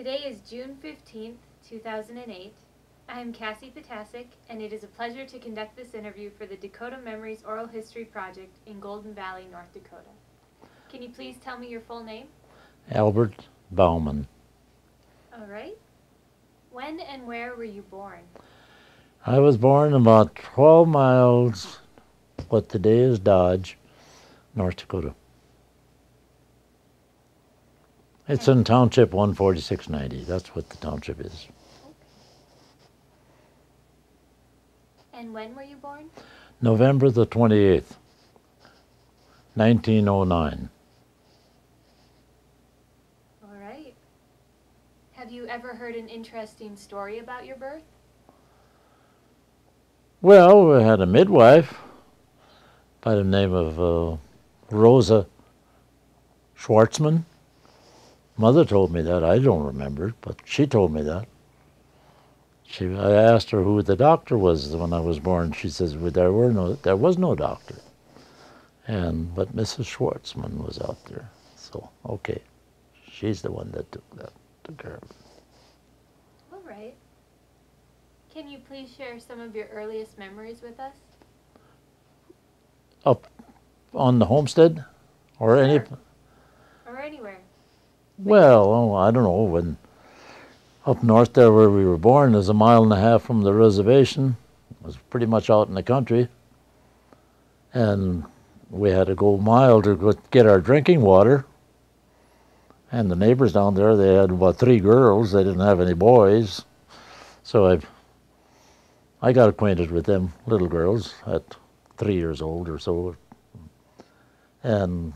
Today is June 15th, 2008. I am Cassie Potasic, and it is a pleasure to conduct this interview for the Dakota Memories Oral History Project in Golden Valley, North Dakota. Can you please tell me your full name? Albert Bauman. All right. When and where were you born? I was born about 12 miles, what today is Dodge, North Dakota. It's in Township 14690. That's what the township is. And when were you born? November the 28th, 1909. All right. Have you ever heard an interesting story about your birth? Well, we had a midwife by the name of Rosa Schwartzman. Mother told me that. I don't remember it, but she told me that. I asked her who the doctor was when I was born. She says, well, there was no doctor. But Mrs. Schwartzman was out there. So, okay. She's the one that took care of it. All right. Can you please share some of your earliest memories with us? Up on the homestead? Or Sure. any... Or anywhere. Well, I don't know. When up north there where we were born is a mile and a half from the reservation. It was pretty much out in the country. And we had to go a mile to get our drinking water. And the neighbors down there, they had about 3 girls. They didn't have any boys. So I got acquainted with them little girls at 3 years old or so. And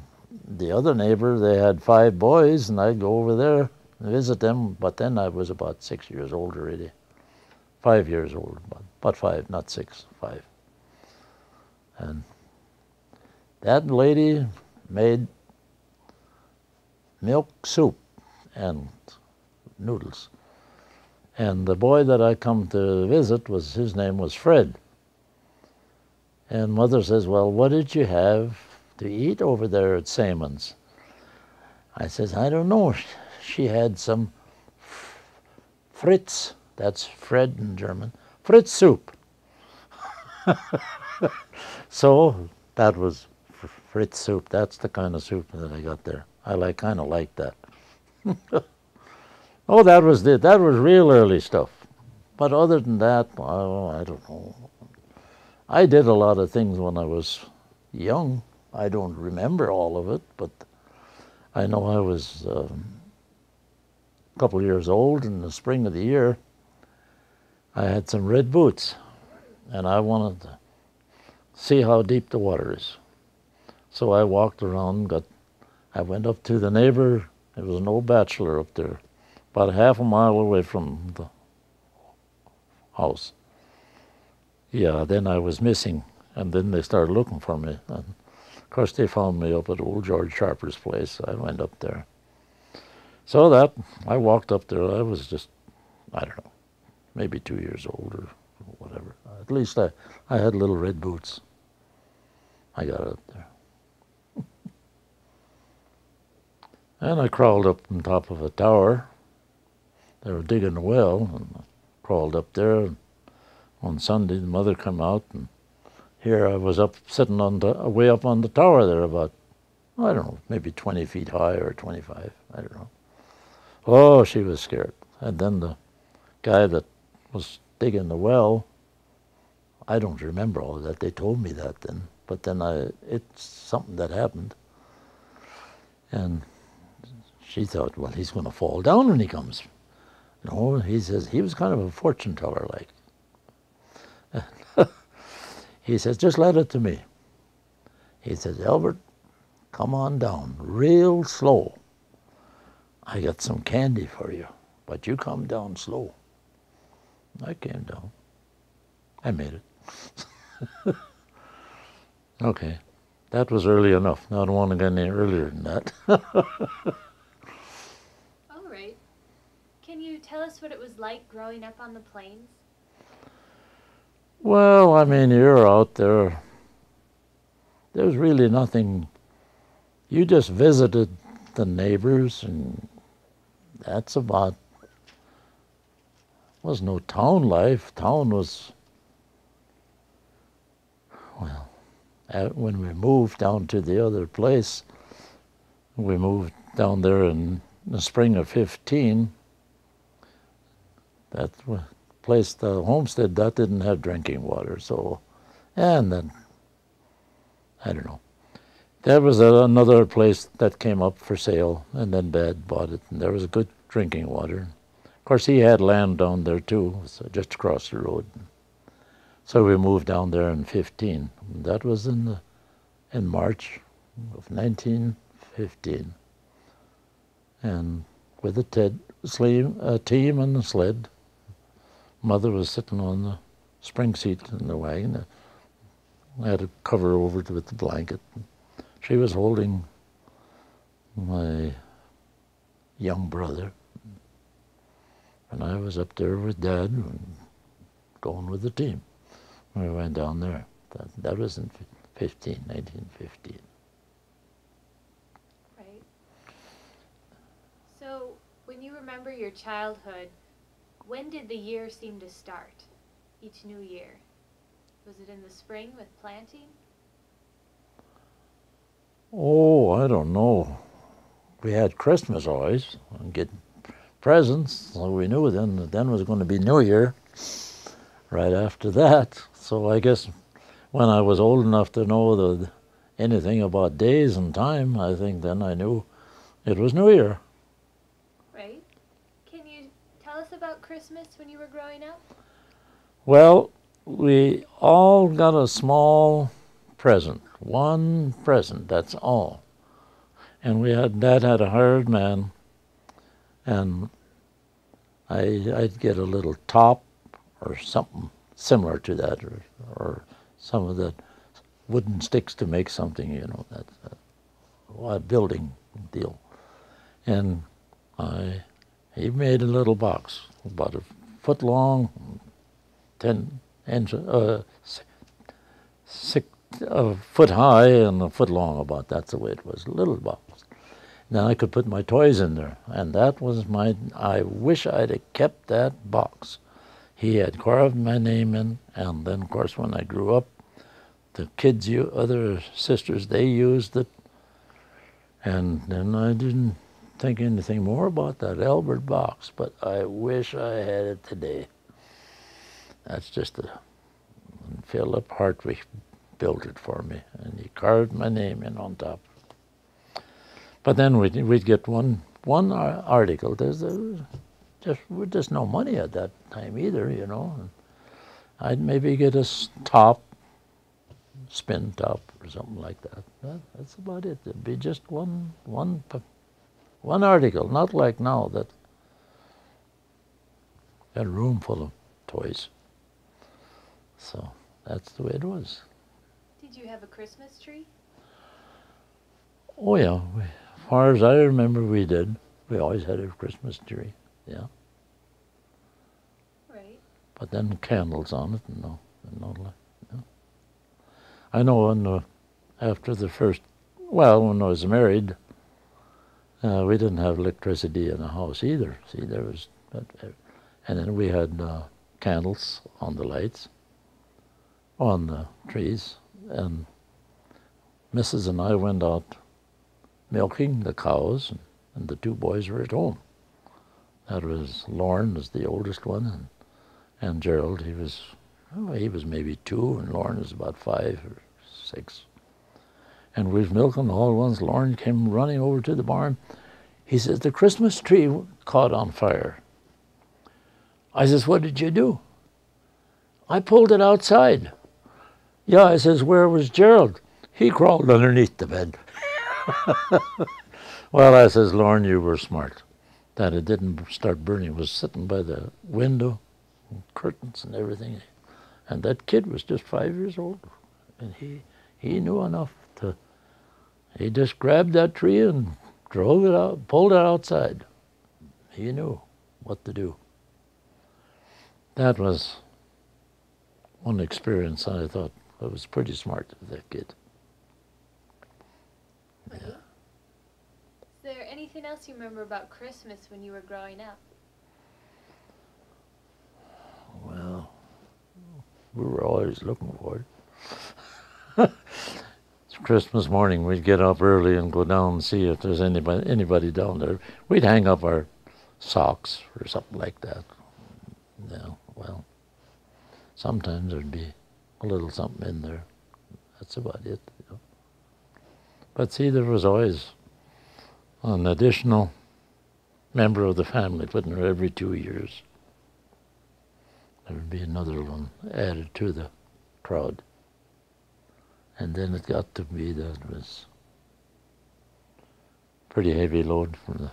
the other neighbor, they had 5 boys, and I'd go over there and visit them. But then I was about 6 years old already. 5 years old, but 5, not 6, 5. And that lady made milk soup and noodles. And the boy that I come to visit, his name was Fred. And Mother says, well, what did you have to eat over there at Simon's? I says, I don't know. She had some Fritz, that's Fred in German, Fritz soup. So that was Fritz soup. That's the kind of soup that I got there. I kind of like that. Oh, that was real early stuff. But other than that, oh, I don't know. I did a lot of things when I was young. I don't remember all of it, but I know I was a couple of years old in the spring of the year. I had some red boots, and I wanted to see how deep the water is. So I walked around, I went up to the neighbor. There was an old bachelor up there, about half a mile away from the house. Yeah, then I was missing, and then they started looking for me. And of course, they found me up at old George Sharper's place. I went up there. So I walked up there. I was just, I don't know, maybe 2 years old or whatever. At least I had little red boots. I got up there. And I crawled up on top of a tower. They were digging a well, and I crawled up there. On Sunday, the mother come out, and here I was up, sitting way up on the tower there, about, I don't know, maybe 20 feet high or 25, I don't know. Oh, she was scared. And then the guy that was digging the well, I don't remember all of that. They told me that then, but then it's something that happened. And she thought, well, he's going to fall down when he comes. No, he says, he was kind of a fortune teller, like. He says, just let it to me. He says, Albert, come on down, real slow. I got some candy for you, but you come down slow. I came down. I made it. Okay, that was early enough. Now I don't want to get any earlier than that. All right. Can you tell us what it was like growing up on the plains? Well, I mean, you're out there. There's really nothing. You just visited the neighbors, and that's about was no town life. Town was, well, when we moved down to the other place, we moved down there in the spring of 15. That place, the homestead, that didn't have drinking water. So, and then, I don't know. There was another place that came up for sale, and then Dad bought it, and there was good drinking water. Of course, he had land down there too, so just across the road. So we moved down there in 15. That was in March of 1915. And with a team and a sled, Mother was sitting on the spring seat in the wagon. I had to cover over with the blanket. She was holding my young brother, and I was up there with Dad and going with the team. We went down there. That was in 1915. Right. So, when you remember your childhood, when did the year seem to start, each new year? Was it in the spring with planting? Oh, I don't know. We had Christmas always and get presents, so we knew then was going to be New Year right after that. So I guess when I was old enough to know anything about days and time, I think then I knew it was New Year. Right. Can you tell us about Christmas when you were growing up? Well, we all got a small present, one present, that's all. And Dad had a hired man, and I'd get a little top or something similar to that, or some of the wooden sticks to make something, that's a building deal. And he made a little box, about a foot long, 10 inches, 6 foot high and a foot long about. That's the way it was, a little box. Then I could put my toys in there, and that was I wish I'd have kept that box. He had carved my name in, and then, of course, when I grew up, the kids, other sisters, they used it, and then I didn't think anything more about that Albert box, but I wish I had it today. That's just Philip Hartwig built it for me, and he carved my name in on top. But then we'd get one article. There's just no money at that time either, And I'd maybe get a top, spin top or something like that. That's about it. It'd be just one article, not like now that got a room full of toys. So that's the way it was. Did you have a Christmas tree? Oh yeah, as far as I remember, we did. We always had a Christmas tree, yeah. Right. But then candles on it, and no. I know after the first, when I was married, we didn't have electricity in the house either. See, there was, and then we had candles on the lights, on the trees, and Mrs. and I went out milking the cows, and the two boys were at home. That was Lauren, was the oldest one, and Gerald. He was maybe 2, and Lauren was about 5 or 6. And we was milking all at once. Lauren came running over to the barn. He says, the Christmas tree caught on fire. I says, what did you do? I pulled it outside. Yeah, I says, where was Gerald? He crawled underneath the bed. Well, I says, Lauren, you were smart. That it didn't start burning. It was sitting by the window, and curtains and everything. And that kid was just 5 years old. And he knew enough he just grabbed that tree and drove it out, pulled it outside. He knew what to do. That was one experience I thought I was pretty smart of that kid. Right. Yeah. Is there anything else you remember about Christmas when you were growing up? We were always looking for it. Christmas morning, we'd get up early and go down and see if there's anybody down there. We'd hang up our socks or something like that. Yeah, well, sometimes there'd be a little something in there. That's about it. You know. But see, there was always an additional member of the family put in there every 2 years. There would be another one added to the crowd. And then it got to be that it was pretty heavy load for the.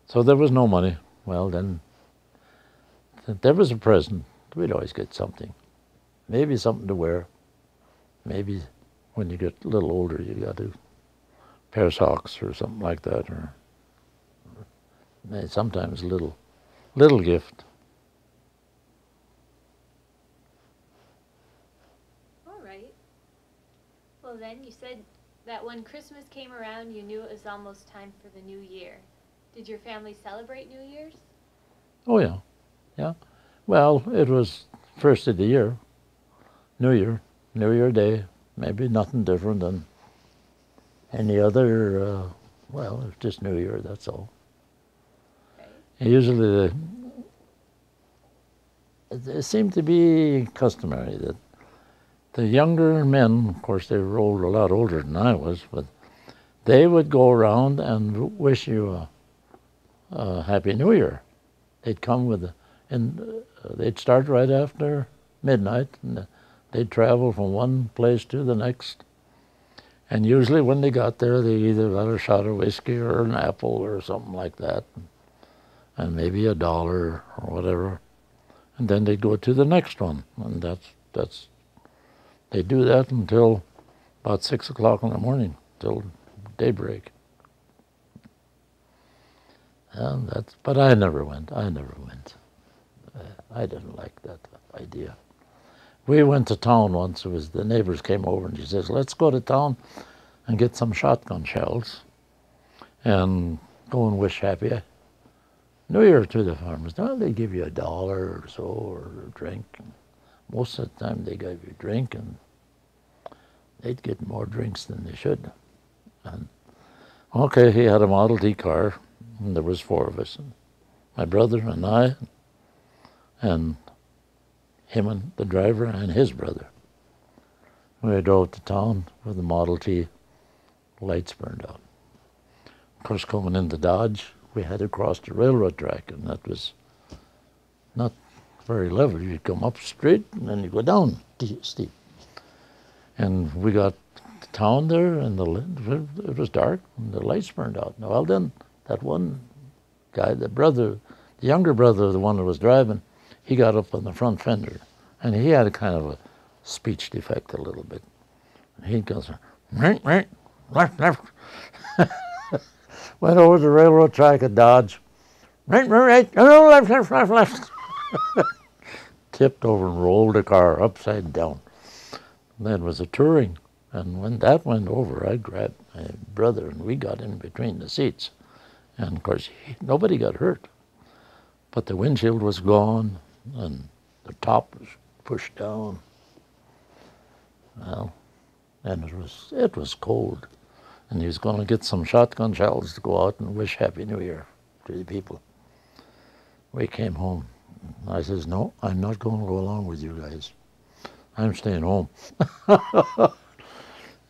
So there was no money. Well, then there was a present. We'd always get something. Maybe something to wear. Maybe when you get a little older, you got a pair of socks or something like that, or sometimes a little gift. All right. Well, then you said that when Christmas came around, you knew it was almost time for the new year. Did your family celebrate New Year's? Oh yeah, yeah. Well, it was first of the year, New Year Day. Maybe nothing different than any other. Well, it's just New Year. That's all. Okay. Usually, it seemed to be customary that the younger men, of course, they were a lot older than I was, but they would go around and wish you a Happy New Year. They'd come they'd start right after midnight, and they'd travel from one place to the next. And usually when they got there, they either got a shot of whiskey or an apple or something like that, and maybe $1 or whatever. And then they'd go to the next one, and they do that until about 6 o'clock in the morning, till daybreak. And but I never went. I didn't like that idea. We went to town once. The neighbors came over and she says, "Let's go to town and get some shotgun shells and go and wish Happy New Year to the farmers." Well, they give you $1 or so or a drink. And most of the time they gave you a drink, and they'd get more drinks than they should. And okay, he had a Model T car, and there was 4 of us. My brother and I, and him and the driver and his brother. We drove to town with the Model T, lights burned out. Of course, coming into Dodge, we had to cross the railroad track, and that was not very level. You come up straight, and then you go down steep. And we got to town there, and it was dark, and the lights burned out. Well, then, that one guy, the younger brother of the one that was driving, he got up on the front fender, and he had a kind of a speech defect a little bit. And he goes, right, left. Went over the railroad track at Dodge, right, left. Tipped over and rolled the car upside down. And then was a touring, and when that went over, I grabbed my brother, and we got in between the seats. And of course, nobody got hurt, but the windshield was gone, and the top was pushed down. Well, and it was cold, and he was going to get some shotgun shells to go out and wish Happy New Year to the people. We came home. I says, "No, I'm not going to go along with you guys. I'm staying home."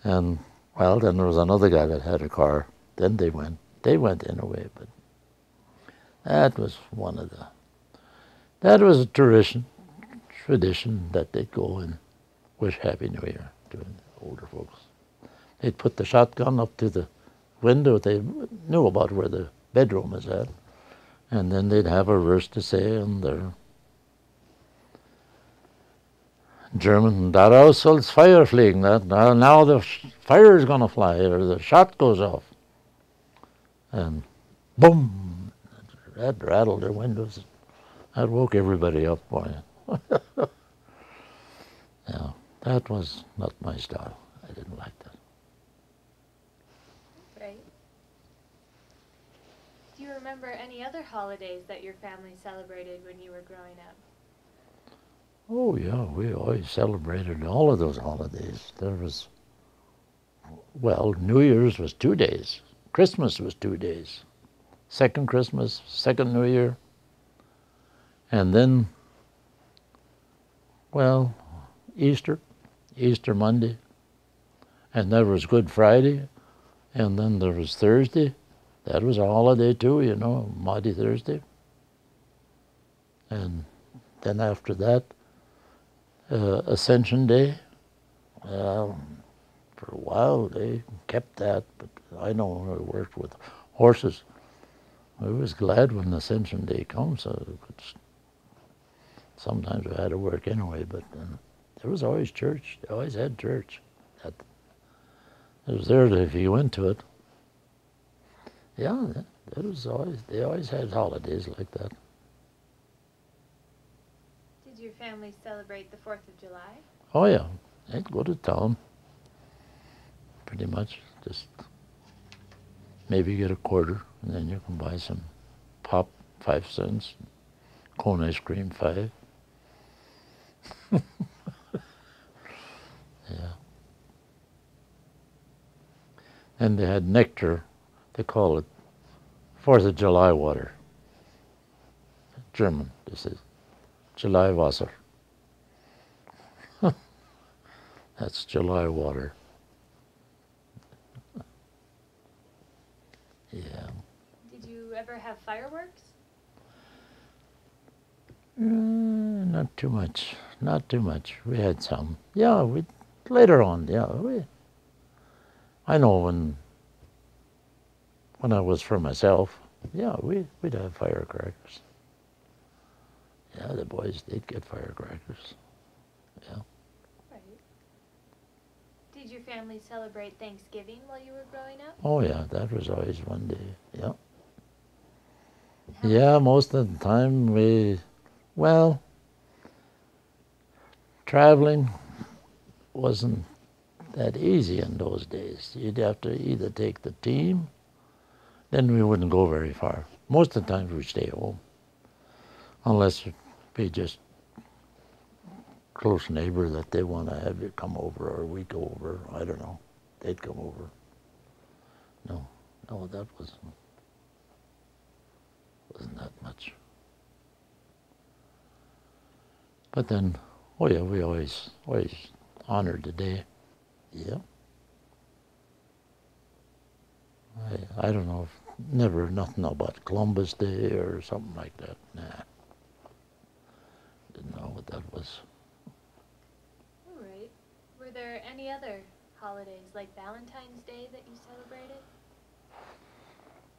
And well, then there was another guy that had a car. Then they went in a way, but that was that was a tradition that they'd go and wish Happy New Year to the older folks. They'd put the shotgun up to the window. They knew about where the bedroom was at, and then they'd have a verse to say in their German, "Daraus soll's Feuer fliegen." Now the fire is going to fly, or the shot goes off. And boom, that rattled their windows. That woke everybody up, boy. Yeah, that was not my style. I didn't like that. Right. Do you remember any other holidays that your family celebrated when you were growing up? Oh yeah, we always celebrated all of those holidays. There was, well, New Year's was 2 days. Christmas was 2 days. Second Christmas, second New Year, and then, well, Easter, Easter Monday, and there was Good Friday, and then there was Thursday. That was a holiday too, you know, Maundy Thursday. And then after that, Ascension Day. Well, for a while they kept that, but I know when I worked with horses, I was glad when Ascension Day comes. Sometimes I had to work anyway, but there was always church. They always had church. It was there that if you went to it. Yeah, that was always. They always had holidays like that. Did your family celebrate the 4th of July? Oh yeah, they'd go to town. Pretty much, just maybe get a quarter, and then you can buy some pop, 5 cents, cone ice cream, 5. Yeah. And they had nectar. They call it 4th of July water. German, this is July Wasser. That's July water. Yeah. Did you ever have fireworks? Not too much. Not too much. We had some. Yeah, we later on. Yeah, I know when I was for myself. Yeah, we'd have firecrackers. Yeah, the boys did get firecrackers. Yeah. Right. Did your family celebrate Thanksgiving while you were growing up? Oh yeah, that was always one day. Yeah. Yeah, most of the time well, traveling wasn't that easy in those days. You'd have to either take the team, then we wouldn't go very far. Most of the time we'd stay home, unless it be just close neighbor that they want to have you come over or we go over. I don't know. They'd come over. No, that wasn't that much. But then, oh yeah, we always honored the day. Yeah. I don't know, never nothing about Columbus Day or something like that. Nah. Didn't know what that was. All right. Were there any other holidays like Valentine's Day that you celebrated?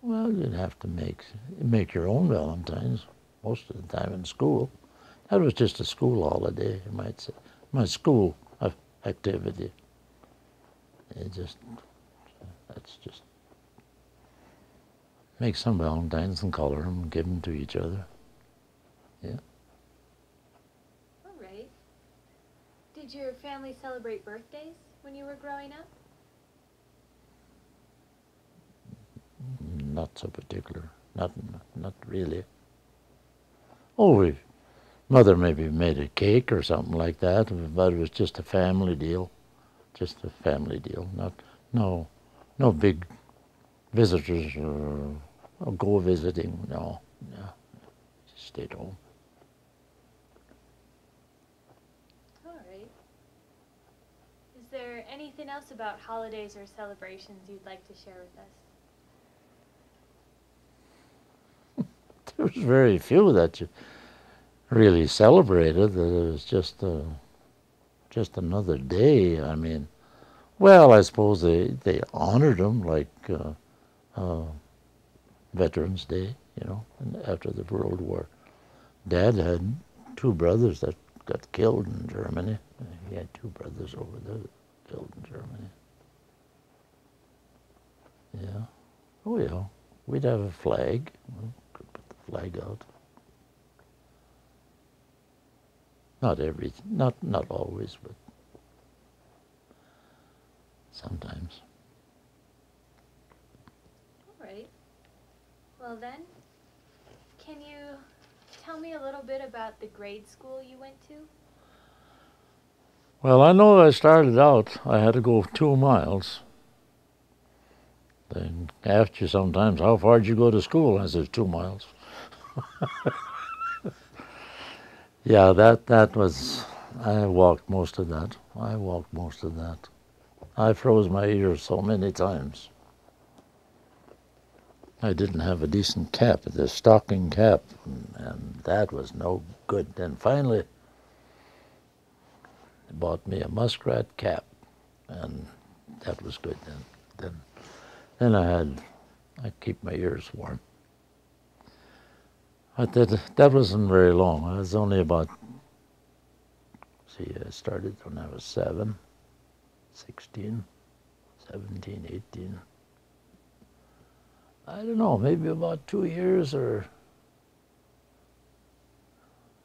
Well, you'd have to make your own Valentines most of the time in school. That was just a school holiday, you might say. My school activity. That's just make some Valentines and color them and give them to each other. Yeah. All right. Did your family celebrate birthdays when you were growing up? Not so particular. Not really. Oh, mother maybe made a cake or something like that, but it was just a family deal. Just a family deal. No big visitors or go visiting. No. Just stayed home. All right. Is there anything else about holidays or celebrations you'd like to share with us? There was very few that you really celebrated. It was just another day. I mean, well, I suppose they honored them like Veterans Day, you know, and after the World War. Dad had 2 brothers that got killed in Germany. He had 2 brothers over there that killed in Germany. Yeah. Oh yeah. We'd have a flag. We could put the flag out. Not always, but sometimes. All right. Well then, can you tell me a little bit about the grade school you went to? Well, I know I started out, I had to go 2 miles. They asked you sometimes, how far did you go to school? I said, 2 miles. Yeah, that was, I walked most of that. I walked most of that. I froze my ears so many times. I didn't have a decent cap, the stocking cap, and that was no good. Then finally, they bought me a muskrat cap, and that was good then. Then I keep my ears warm. But that wasn't very long. I was only about, see, I started when I was 7, 16, 17, 18. I don't know, maybe about 2 years or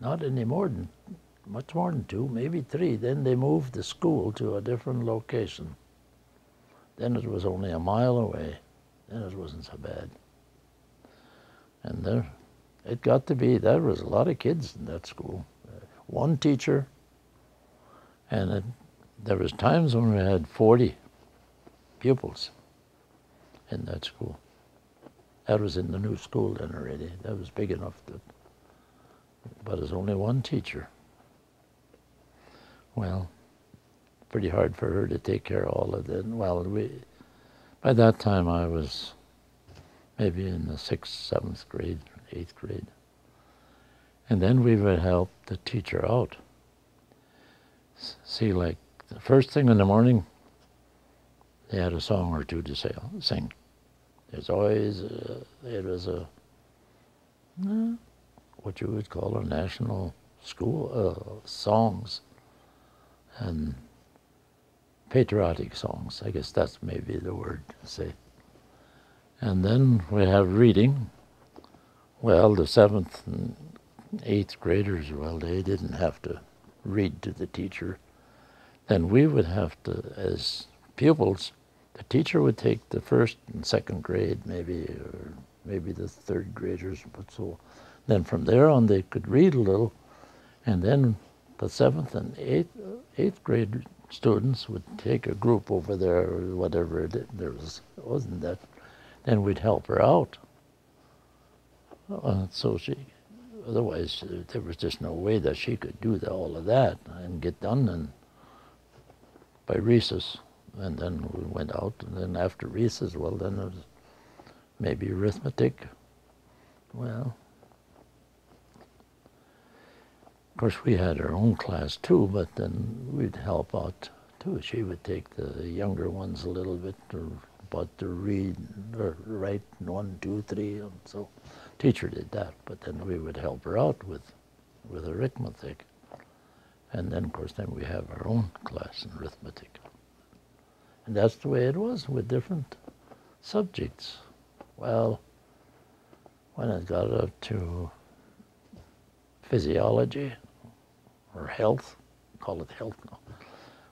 not any more than, much more than 2, maybe 3. Then they moved the school to a different location. Then it was only a mile away. Then it wasn't so bad. And there, it got to be, there was a lot of kids in that school. One teacher, and there was times when we had 40 pupils in that school. That was in the new school then already. That was big enough to, but there's only one teacher. Well, pretty hard for her to take care of all of that. Well, by that time I was maybe in the 6th, 7th grade, 8th grade. And then we would help the teacher out. See, like the first thing in the morning, they had a song or two to sing. There's always, it was what you would call a national school, songs and patriotic songs. I guess that's maybe the word to say. And then we have reading. Well, the 7th and 8th graders, well, they didn't have to read to the teacher. Then we would have to, as pupils, the teacher would take the 1st and 2nd grade, maybe, or maybe the 3rd graders, but so. Then from there on, they could read a little, and then the 7th and 8th grade students would take a group over there, or whatever there wasn't that. Then we'd help her out. So otherwise, there was just no way that she could do all of that and get done and by recess. And then we went out, and then after recess, well, then it was maybe arithmetic. Well, of course, we had our own class too, but then we'd help out too. She would take the younger ones a little bit, about to read or write 1, 2, 3, and so teacher did that. But then we would help her out with arithmetic, and then of course then we have our own class in arithmetic. And that's the way it was with different subjects. Well, when it got up to physiology or health, call it health now.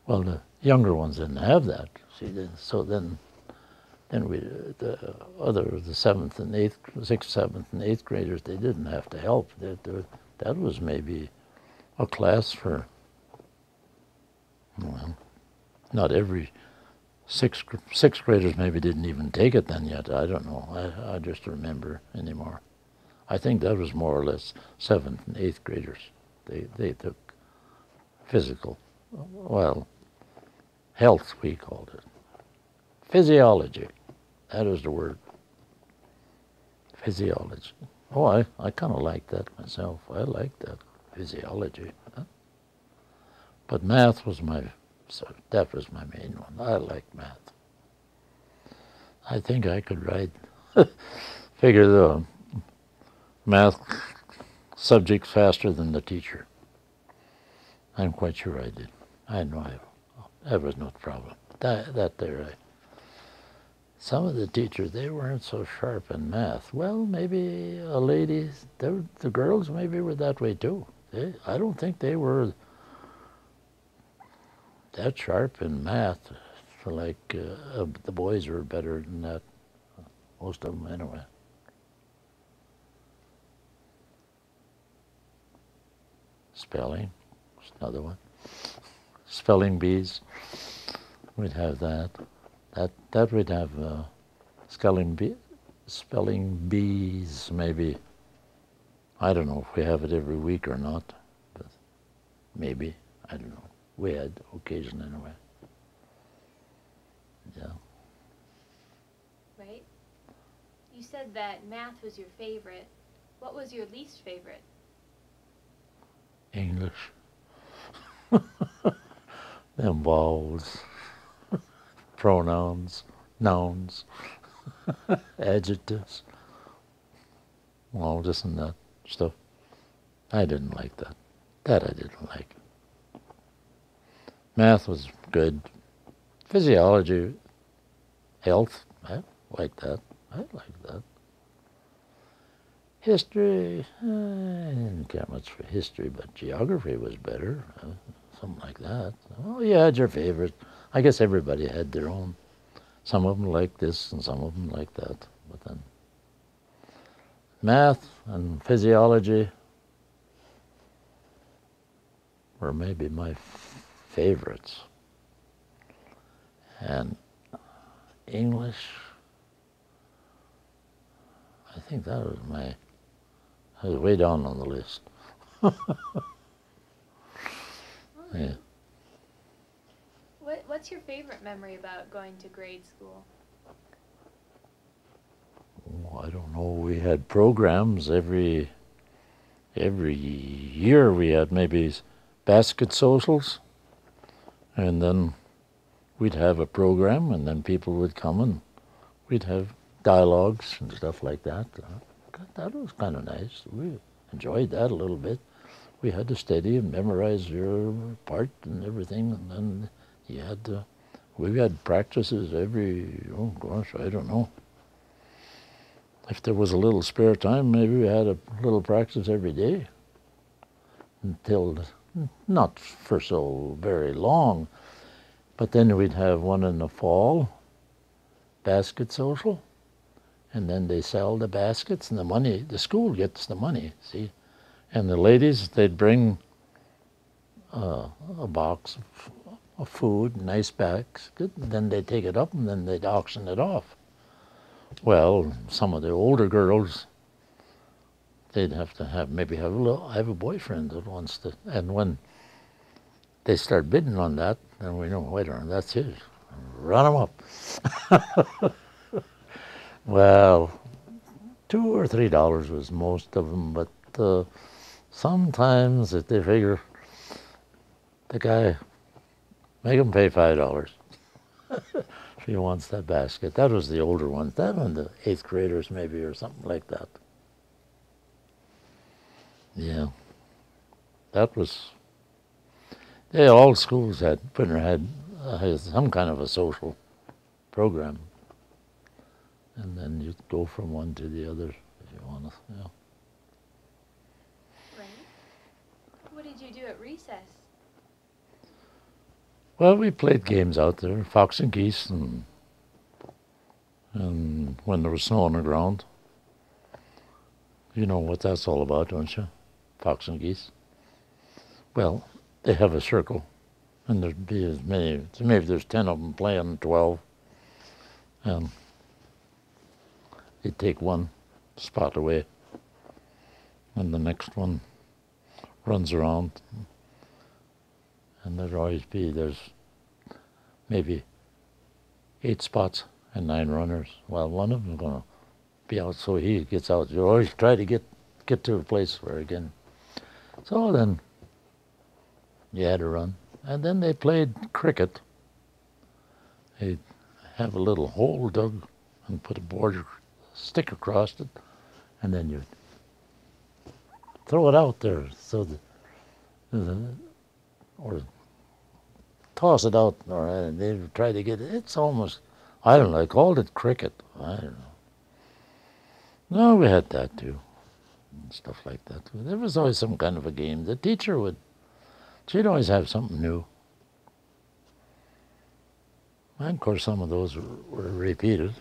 Well, the younger ones didn't have that. See, so then we the 7th and 8th, 6th, 7th, and 8th graders, they didn't have to help. That was maybe a class for, well, not every. Sixth graders maybe didn't even take it then yet. I don't know. I just remember anymore. I think that was more or less 7th and 8th graders. They took physical, well, health we called it. Physiology, that is the word. Physiology. Oh, I kind of like that myself. I like that, physiology. Huh? But math was that was my main one. I liked math. I think I could write, figure the math subjects faster than the teacher. I'm quite sure I did. I know that was no problem. Some of the teachers, they weren't so sharp in math. Well, maybe the girls maybe were that way too. I don't think they were that sharp in math. Like the boys were better than that, most of them anyway. spelling, that's another one. Spelling bees, we'd have that. That we'd have spelling bees, maybe. I don't know if we have it every week or not, but maybe, I don't know. We had occasion anyway. Yeah. Right? You said that math was your favorite. What was your least favorite? English. Them vowels, pronouns, nouns, adjectives, all this and that stuff. I didn't like that. That I didn't like. Math was good. Physiology, health, I like that. I like that. History, I didn't care much for history, but geography was better, something like that. Oh, you had your favorite. I guess everybody had their own. Some of them liked this and some of them liked that. But then math and physiology were maybe my favorites. And English, I think that was way down on the list. Yeah. What's your favorite memory about going to grade school? Oh, I don't know. We had programs every year. We had maybe basket socials, and then we'd have a program, and then people would come and we'd have dialogues and stuff like that. That was kind of nice. We enjoyed that a little bit. We had to study and memorize your part and everything, and then you had to. We had practices oh gosh, I don't know. If there was a little spare time, maybe we had a little practice every day until, not for so very long, but then we'd have one in the fall, basket social, and then they sell the baskets and the money, the school gets the money, see? And the ladies, they'd bring a box of food, nice basket, and then they'd take it up and then they'd auction it off. Well, some of the older girls, they'd have to have have a boyfriend that wants to, and when they start bidding on that, then we know, wait a minute, that's his. Run him up. Well, $2 or $3 was most of them, but sometimes if they figure the guy, make him pay $5 if he wants that basket. That was the older ones. That one, the 8th graders maybe, or something like that. Yeah, that was. Yeah, all schools had some kind of a social program, and then you'd go from one to the other if you want to. Yeah. Right. What did you do at recess? Well, we played games out there, fox and geese, and when there was snow on the ground. You know what that's all about, don't you? Fox and geese. Well, they have a circle, and there'd be as many, maybe there's 10 of them playing, 12, and they'd take one spot away, and the next one runs around, and there's maybe 8 spots and 9 runners. Well, one of them's going to be out, so he gets out. You always try to get to a place where again. So then you had to run. And then they played cricket. They'd have a little hole dug and put a border stick across it, and then you throw it out there so that, or toss it out, or they try to get it. It's almost, I don't know, I called it cricket. I don't know. No, we had that too, and stuff like that. There was always some kind of a game. The teacher she'd always have something new. And of course, some of those were repeated.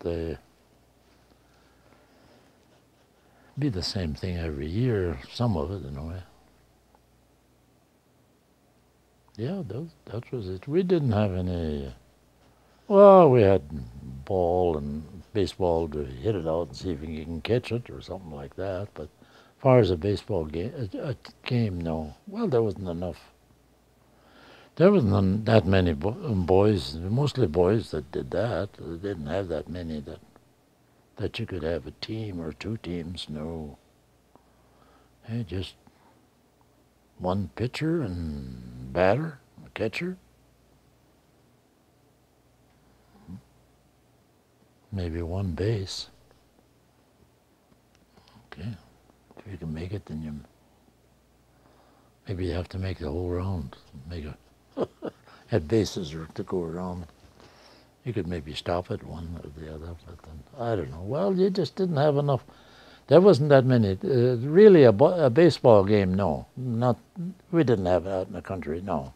They be the same thing every year, some of it anyway. Yeah, that was it. We didn't have any. Well, we had ball and baseball to hit it out and see if you can catch it or something like that. But as far as a baseball game, a game, no. Well, there wasn't enough. There wasn't that many boys, mostly boys that did that. They didn't have that many that you could have a team or two teams. No, hey, just one pitcher and batter, a catcher, maybe one base. Okay, if you can make it, then maybe you have to make the whole round. Make a had bases to go around. You could maybe stop at one or the other, but then, I don't know. Well, you just didn't have enough. There wasn't that many. Really, a baseball game, no. Not. We didn't have it out in the country, no.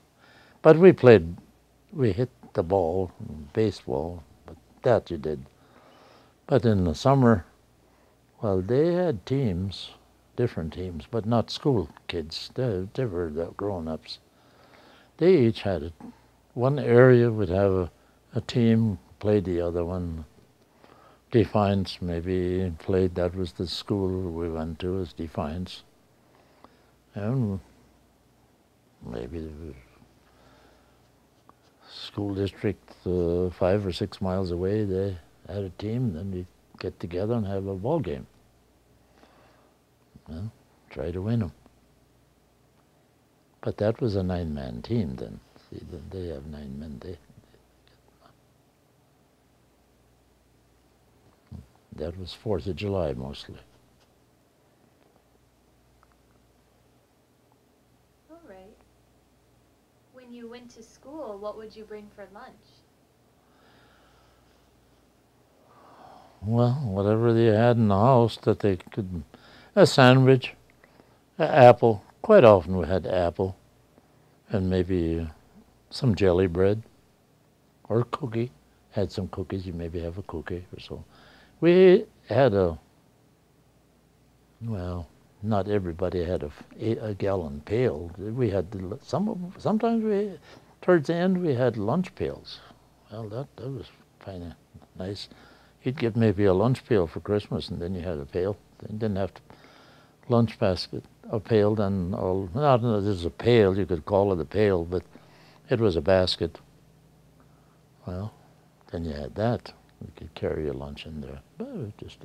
But we hit the ball, baseball, but that you did. But in the summer, well, they had teams, different teams, but not school kids. They were the grown-ups. They each had it. One area would have a team, played the other one. Defiance maybe played, that was the school we went to, as Defiance. And maybe the school district 5 or 6 miles away, they had a team, then we get together and have a ball game. Well, try to win them. But that was a 9-man team then. See, they have 9 men. That was 4th of July mostly. All right. When you went to school, what would you bring for lunch? Well, whatever they had in the house that they could, a sandwich, an apple. Quite often we had apple, and maybe some jelly bread, or cookie. Had some cookies, you maybe have a cookie or so. We had not everybody had a gallon pail. We had sometimes towards the end we had lunch pails. Well, that was kind of nice. You'd get maybe a lunch pail for Christmas, and then you had a pail. You didn't have to lunch basket, a pail. Then not this is a pail. You could call it a pail, but it was a basket. Well, then you had that. You could carry your lunch in there. But it was just,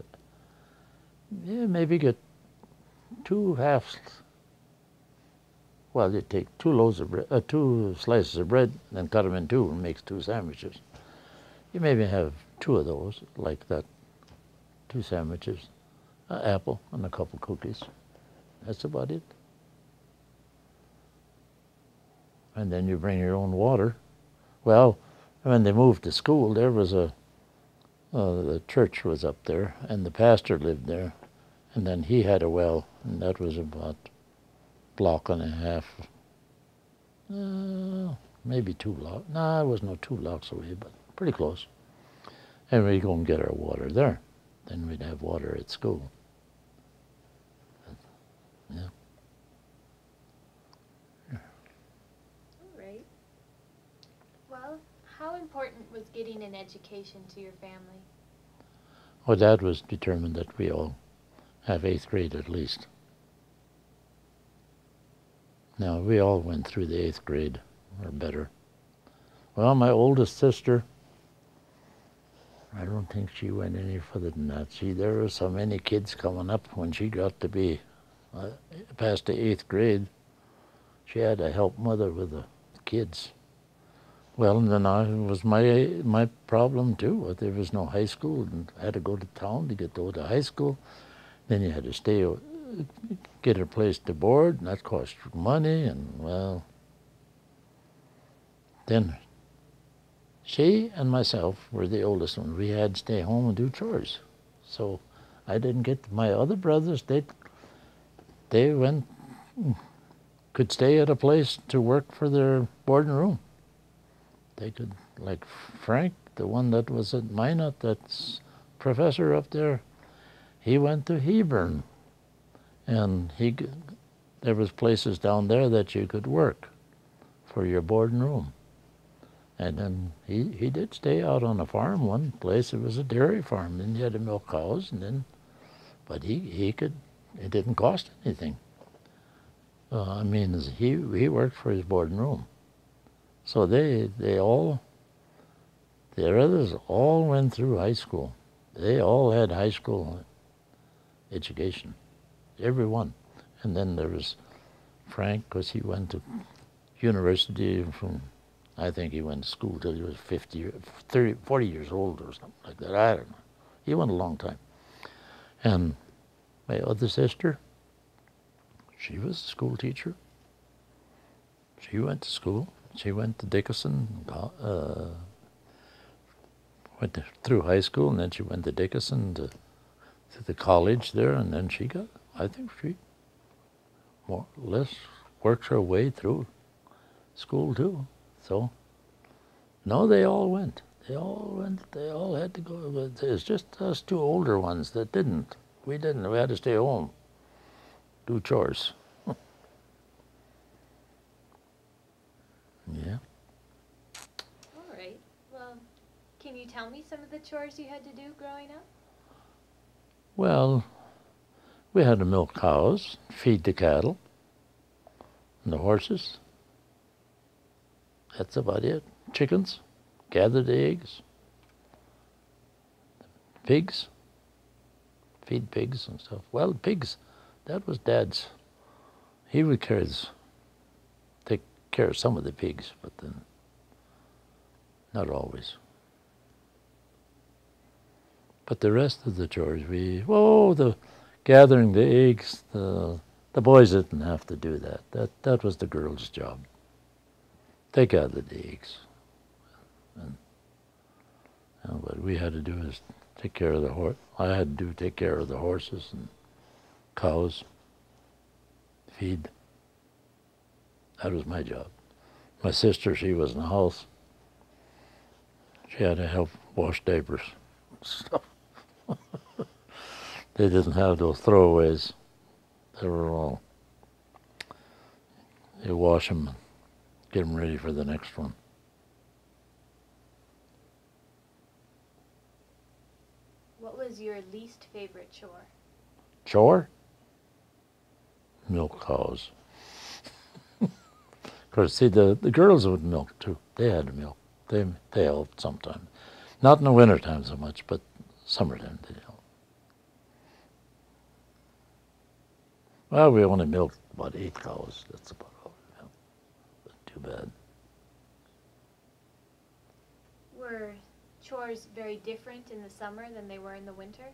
maybe get 2 halves. Well, you take 2 slices of bread, and cut them in 2, and makes 2 sandwiches. You maybe have 2 of those, like that. 2 sandwiches, an apple, and a couple cookies. That's about it. And then you bring your own water. Well, when they moved to school, there was the church was up there, and the pastor lived there, and then he had a well, and that was about a block and a half, maybe 2 blocks. No, it wasn't 2 blocks away, but pretty close. And we'd go and get our water there. Then we'd have water at school. Yeah. All right. Well, how important was getting an education to your family? Well, Dad was determined that we all have 8th grade at least. Now, we all went through the 8th grade, or better. Well, my oldest sister, I don't think she went any further than that. See, there were so many kids coming up when she got to be past the 8th grade. She had to help mother with the kids. Well, and then it was my problem too. There was no high school, and I had to go to town to go to high school. Then you had to get a place to board, and that cost money, and well. Then she and myself were the oldest one. We had to stay home and do chores. So I didn't get my other brothers. They could stay at a place to work for their board and room. They could, like Frank, the one that was at Minot, that's professor up there, he went to Hebron, and there was places down there that you could work for your board and room. And then he did stay out on a farm one place. It was a dairy farm. Then you had to milk cows, and then, but he could, it didn't cost anything. I mean, he worked for his board and room. So the others all went through high school. They all had high school education, every one. And then there was Frank, because he went to university from, I think he went to school till he was 40 years old or something like that. I don't know. He went a long time. And my other sister, she was a school teacher. She went to school. She went to Dickinson, through high school, and then she went to Dickinson to the college there, and then she got, I think she more or less worked her way through school too. So, no, they all went. They all went. They all had to go. It's just us two older ones that didn't. We didn't. We had to stay home, do chores. Yeah. All right. Well, can you tell me some of the chores you had to do growing up? Well, we had to milk cows, feed the cattle, and the horses. That's about it. Chickens, gather the eggs. Pigs, feed pigs and stuff. Well, pigs, that was Dad's. He would take care of some of the pigs, but then not always. But the rest of the chores, the gathering the eggs, the boys didn't have to do that. That was the girls' job. They gathered the eggs. And what we had to do is take care of the horse. I had to take care of the horses and cows, feed. That was my job. My sister, she was in the house. She had to help wash diapers and stuff. They didn't have those throwaways. They were all, you wash them and get them ready for the next one. What was your least favorite chore? Chore? Milk cows. Of course, see, the girls would milk too. They had to milk. They helped sometimes. Not in the wintertime so much, but summertime they helped. Well, we only milked about 8 cows. That's about all we milked. Not too bad. Were chores very different in the summer than they were in the winter?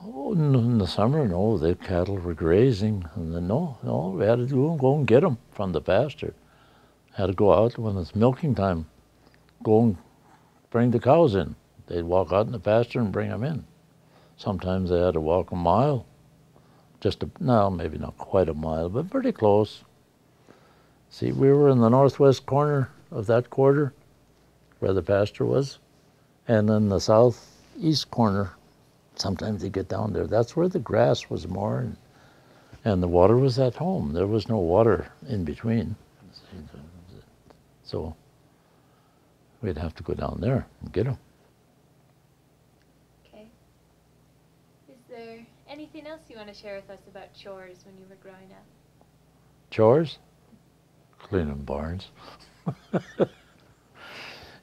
Oh, in the summer, no, the cattle were grazing, and then no, we had to go and get them from the pasture. Had to go out when it's milking time, go and bring the cows in. They'd walk out in the pasture and bring them in. Sometimes they had to walk a mile, maybe not quite a mile, but pretty close. See, we were in the northwest corner of that quarter, where the pasture was, and in the southeast corner, sometimes they get down there. That's where the grass was more, and the water was at home. There was no water in between. So we'd have to go down there and get them. Okay. Is there anything else you want to share with us about chores when you were growing up? Chores? Cleaning barns.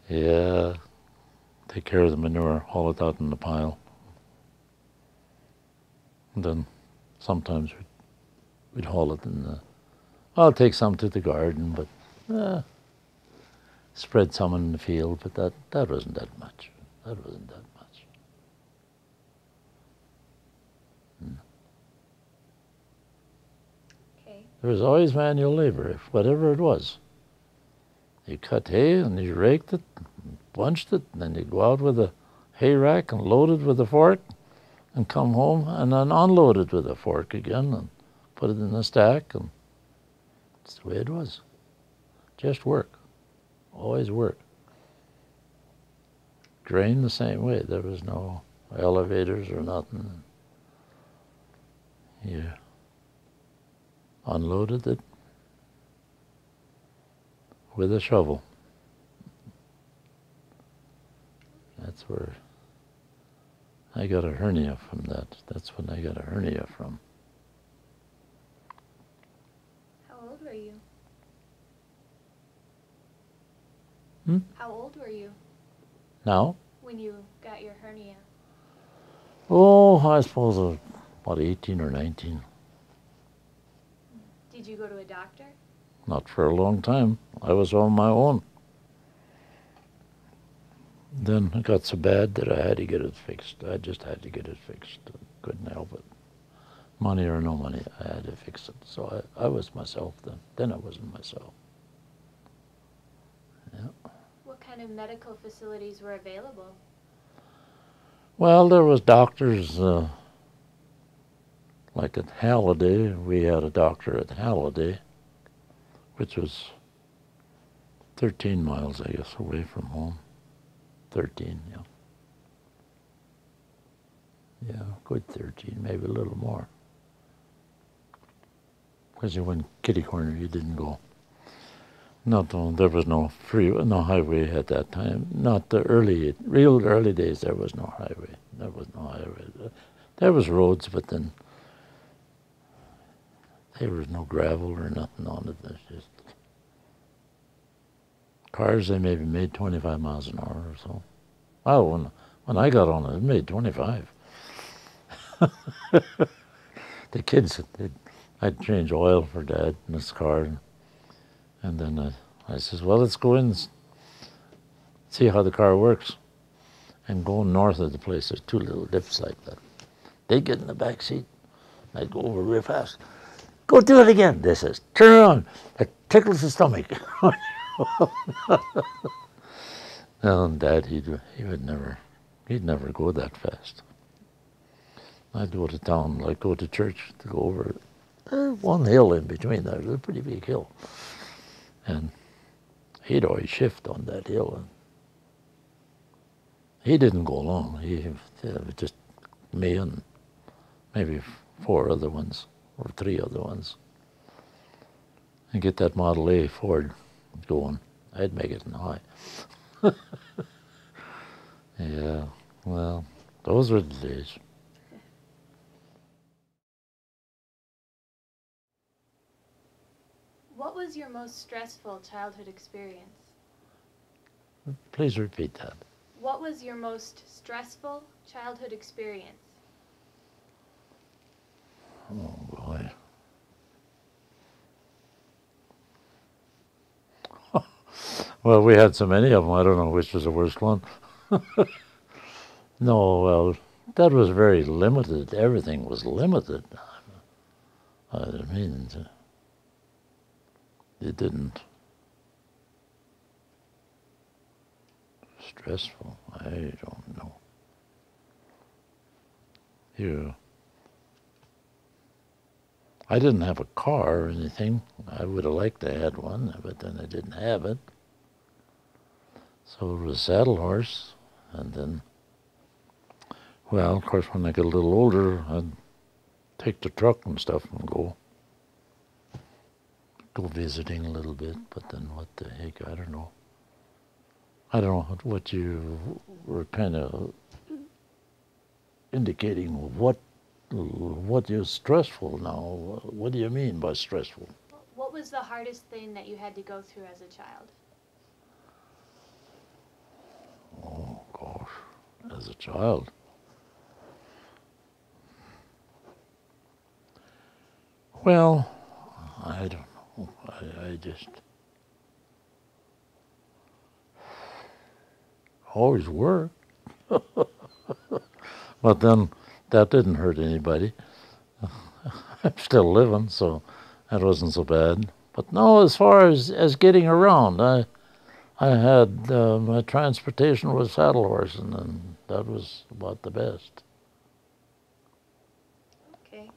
Yeah. Take care of the manure, haul it out in the pile. And then sometimes we'd haul it in the, I'll take some to the garden, but spread some in the field, but that wasn't that much. That wasn't that much. Okay. There was always manual labor, whatever it was. You cut hay and you raked it, bunched it, and then you go out with a hay rack and load it with a fork and come home and then unload it with a fork again and put it in a stack, and that's the way it was. Just work. Always work. Grain the same way. There was no elevators or nothing. You unloaded it, with a shovel. That's where I got a hernia from that. That's when I got a hernia from. How old were you? How old were you Now? when you got your hernia? Oh, I suppose about 18 or 19. Did you go to a doctor? Not for a long time. I was on my own. Then it got so bad that I had to get it fixed. I just had to get it fixed. Couldn't help it. Money or no money, I had to fix it. So I was myself then. Then I wasn't myself. Yeah. What kind of medical facilities were available? Well, there was doctors, like at Halliday. We had a doctor at Halliday, which was 13 miles, I guess, away from home. 13, yeah. Yeah, good 13, maybe a little more. Because you went kitty corner, you didn't go. There was no highway at that time. Not the real early days, there was no highway. There was no highway. There was roads, but then there was no gravel or nothing on it. There's just cars, they maybe made 25 miles an hour or so. Oh, when I got on it made 25. The kids, I'd change oil for Dad in his car, and then I says, well, let's go in and see how the car works. And going north of the place, there's two little dips like that. They get in the back seat. I'd go over real fast. Go do it again. They says, turn around. It tickles the stomach. And Dad, he'd never go that fast. I'd go to town, like go to church, to go over one hill in between there. It was a pretty big hill. And he'd always shift on that hill. And he didn't go along. He just me and maybe 4 other ones, or 3 other ones. And get that Model A Ford going. I'd make it in high. Yeah, well, those were the days. What was your most stressful childhood experience? Please repeat that. What was your most stressful childhood experience? Oh, boy. Well, we had so many of them, I don't know which was the worst one. No, well, that was very limited. Everything was limited. I mean, it didn't. Stressful, I don't know. I didn't have a car or anything. I would have liked to have had one, but then I didn't have it. So it was a saddle horse, and then, well, of course, when I got a little older, I'd take the truck and stuff and go visiting a little bit, but then what the heck, I don't know. I don't know what you were kind of indicating. What is stressful now? What do you mean by stressful? What was the hardest thing that you had to go through as a child? Oh, gosh, as a child. Well, I don't know. I just always worked. But then that didn't hurt anybody. I'm still living, so that wasn't so bad. But no, as far as getting around, I had my transportation was saddle horse, and then that was about the best. Okay.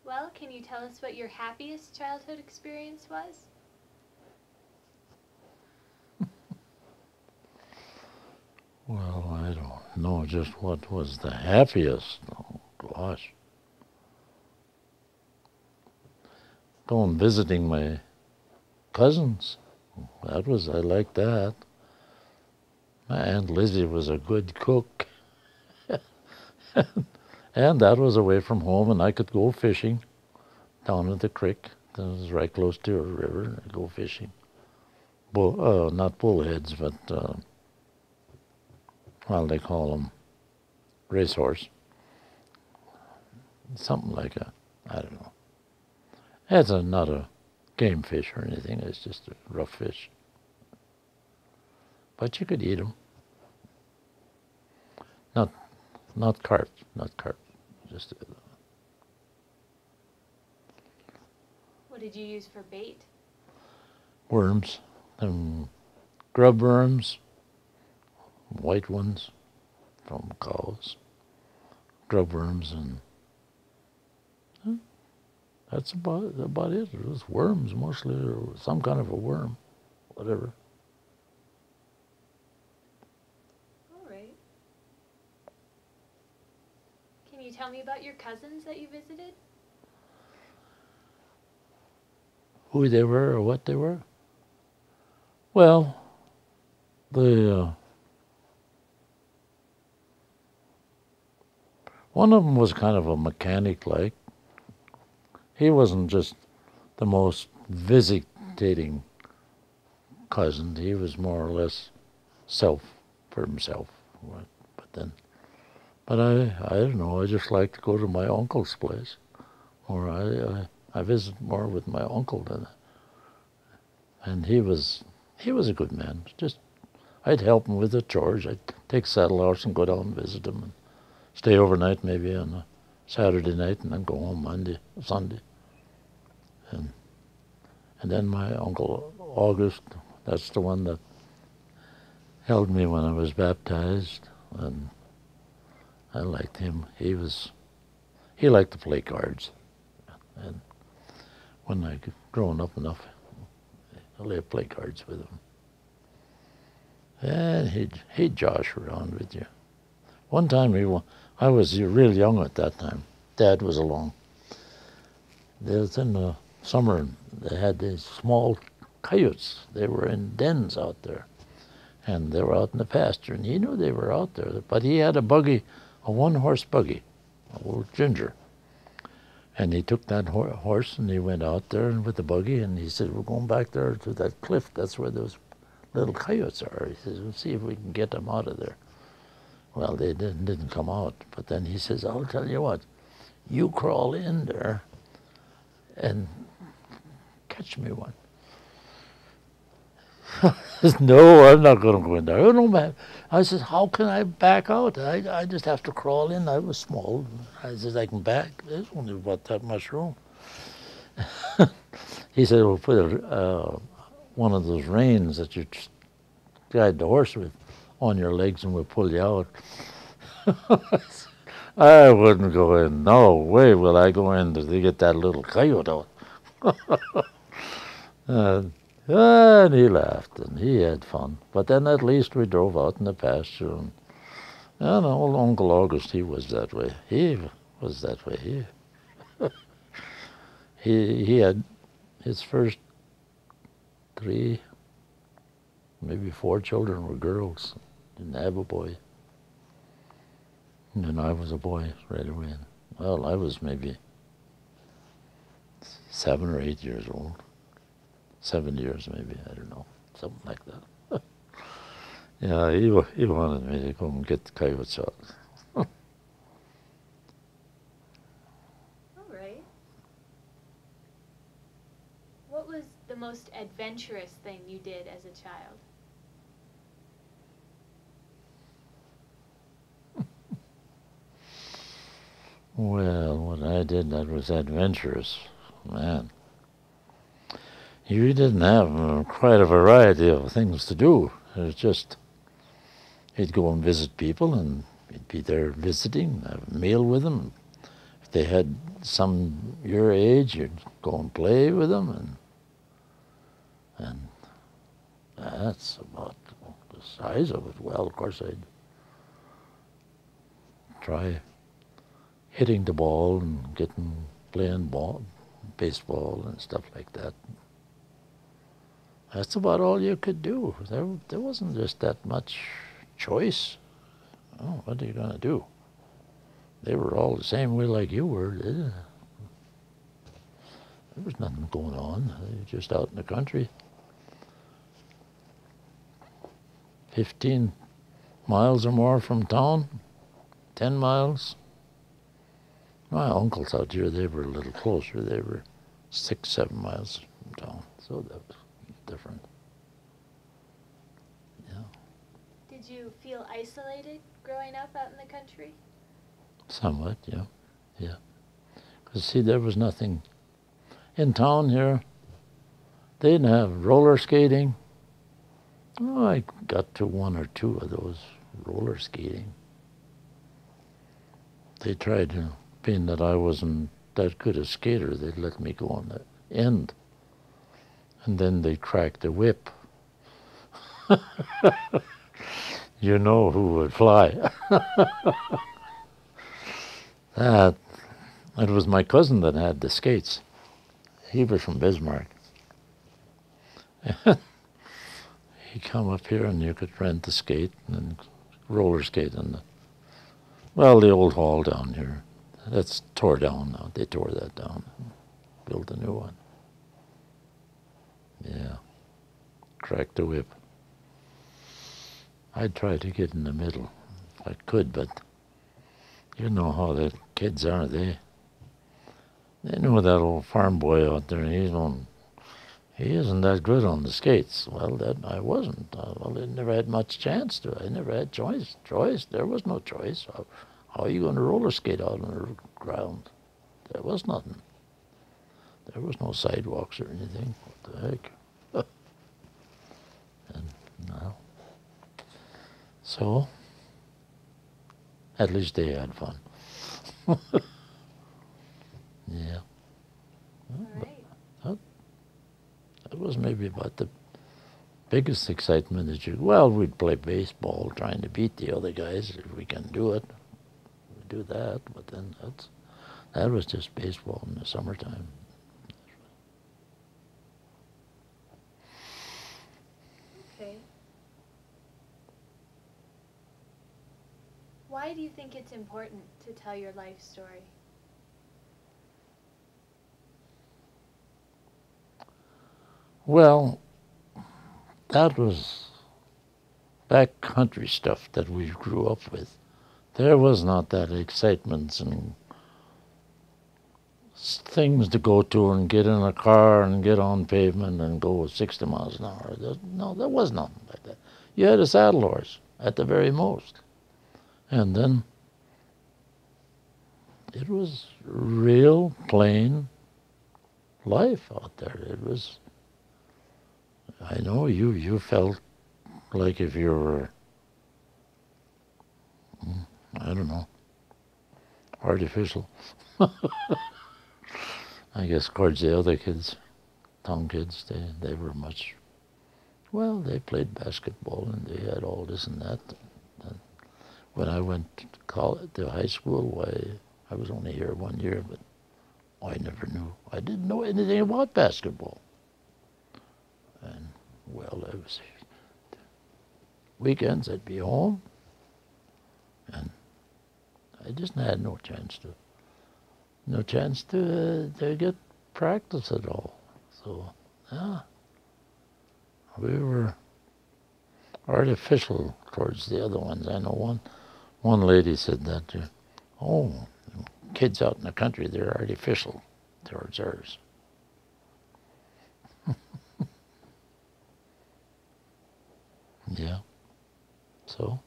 Well, can you tell us what your happiest childhood experience was? Well, I don't know just what was the happiest. Oh, gosh. Going visiting my cousins. I liked that. My Aunt Lizzie was a good cook. And that was away from home, and I could go fishing down at the creek. That was right close to a river. I'd go fishing. Not bullheads, but, well, they call them racehorse. Something like a, I don't know. It's not a game fish or anything. It's just a rough fish. But you could eat them. Not carp. Just What did you use for bait? worms, grub worms, white ones from cows, grub worms, and that's about it. It was worms mostly, or some kind of a worm, whatever. All right. Can you tell me about your cousins that you visited? Who they were or what they were? Well, one of them was kind of a mechanic like. He wasn't just the most visitating cousin. He was more or less for himself. But I don't know. I just like to go to my uncle's place, or I visit more with my uncle and he was a good man. Just I'd help him with the chores. I'd take saddle horse and go down and visit him and stay overnight maybe on a Saturday night and then go home Sunday. And then my uncle August, that's the one that held me when I was baptized, and I liked him. He liked to play cards, and when I grown up enough, I'd play cards with him. And he'd josh around with you. One time I was real young at that time. Dad was along. There was in the summer, they had these small coyotes. They were in dens out there. And they were out in the pasture, and he knew they were out there. But he had a buggy, a one-horse buggy, a old Ginger. And he took that horse, and he went out there with the buggy, and he said, we're going back there to that cliff. That's where those little coyotes are. He says, we'll see if we can get them out of there. Well, they didn't come out. But then he says, I'll tell you what, you crawl in there and catch me one. I said, no, I'm not going to go in there. Oh, no, man. I said, how can I back out? I just have to crawl in. I was small. I said, I can back. There's only about that much room. He said, we'll put one of those reins that you guide the horse with on your legs and we'll pull you out. I wouldn't go in. No way will I go in to get that little coyote out. And he laughed and he had fun. But then at least we drove out in the pasture. And old Uncle August, he was that way. He was that way. He had his first 3, maybe 4 children were girls. Didn't have a boy. And then I was a boy right away. Well, I was maybe 7 or 8 years old. 7 years maybe, I don't know, something like that. Yeah, he wanted me to go and get the coyotes out. All right. What was the most adventurous thing you did as a child? Well, what I did that was adventurous, man. You didn't have quite a variety of things to do. It was just, you'd go and visit people, and you'd be there visiting, have a meal with them. If they had some your age, you'd go and play with them, and that's about the size of it. Well, of course, I'd try hitting the ball and playing baseball and stuff like that. That's about all you could do. There wasn't just that much choice. Oh, what are you going to do? They were all the same way like you were. There was nothing going on. They were just out in the country. 15 miles or more from town, 10 miles. My uncles out here, they were a little closer. They were 6, 7 miles from town, so that was different. Yeah. Did you feel isolated growing up out in the country? Somewhat, yeah, yeah. Because see, there was nothing in town here. They didn't have roller skating. Oh, I got to 1 or 2 of those roller skating. They tried, being that I wasn't that good a skater, they'd let me go on the end. And then they cracked the whip. You know who would fly. That it was my cousin that had the skates. He was from Bismarck. He come up here and you could rent the skate and roller skate in the old hall down here. That's tore down now. They tore that down and built a new one. Yeah. Cracked the whip. I'd try to get in the middle if I could, but you know how the kids are. They know that old farm boy out there, and he isn't that good on the skates. Well, that I wasn't. I never had much chance to. I never had choice. There was no choice. How are you going to roller skate out on the ground? There was nothing. There was no sidewalks or anything. What the heck? And no. So, at least they had fun. Yeah. All right. That was maybe about the biggest excitement that we'd play baseball trying to beat the other guys if we can do it. We'd do that, but then that was just baseball in the summertime. Okay. Why do you think it's important to tell your life story? Well, that was backcountry stuff that we grew up with. There was not that excitement and things to go to and get in a car and get on pavement and go 60 miles an hour. No, there was nothing like that. You had a saddle horse at the very most. And then it was real plain life out there. It was, I know you felt like if you were, I don't know, artificial. I guess towards the other kids, town kids, they were much, well, they played basketball and they had all this and that. And when I went to college, to high school, why, I was only here 1 year, but I never knew. I didn't know anything about basketball. And, well, I was, weekends I'd be home, and I just had no chance to get practice at all. So, yeah, we were artificial towards the other ones. I know one lady said that, oh, kids out in the country, they're artificial towards ours. Yeah, so.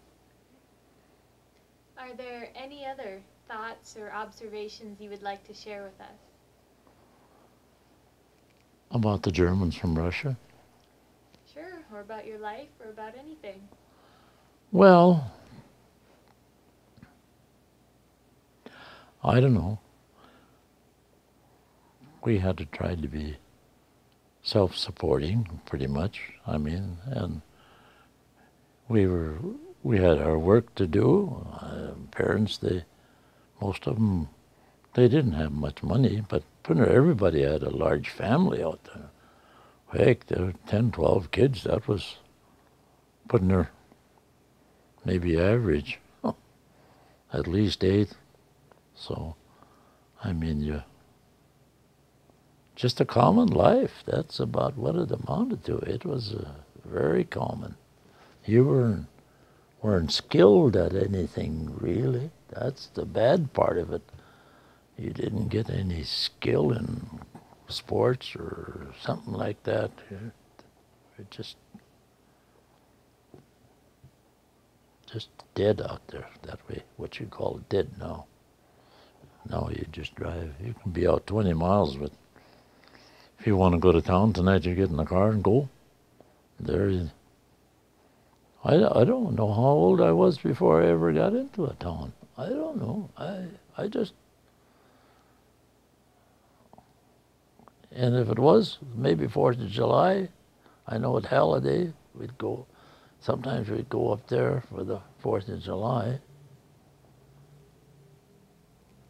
Are there any other thoughts or observations you would like to share with us? About the Germans from Russia? Sure, or about your life, or about anything. Well, I don't know. We had to try to be self-supporting, pretty much. I mean, and we had our work to do. Parents, most of them, they didn't have much money, but everybody had a large family out there. Heck, there were 10, 12 kids. That was putting their maybe average, at least 8. So, I mean, just a common life. That's about what it amounted to. It was very common. You weren't skilled at anything, really. That's the bad part of it. You didn't get any skill in sports or something like that. It just dead out there that way. What you call dead now. Now you just drive. You can be out 20 miles, but if you want to go to town tonight, you get in the car and go. There. I don't know how old I was before I ever got into a town. I don't know. I just. And if it was maybe 4th of July, I know at Halliday we'd go. Sometimes we'd go up there for the 4th of July.